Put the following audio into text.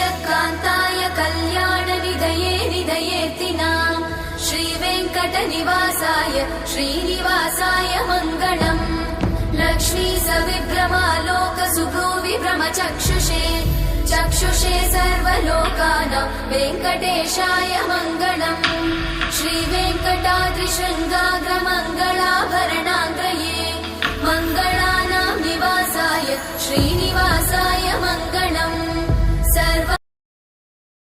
श्रियकान्ताय कल्याणनिधये निधयेऽर्तिनाम् श्रीवेङ्कटनिवासाय श्रीनिवासाय मङ्गलम् लक्ष्मी सविभ्रमालोकसुभ्रूविभ्रमचक्षुषे चक्षुषे सर्वलोकानां वेङ्कटेशाय मङ्गलम् श्रीवेङ्कटाद्रिशृङ्गाग्रमङ्गलाभरणाङ्गये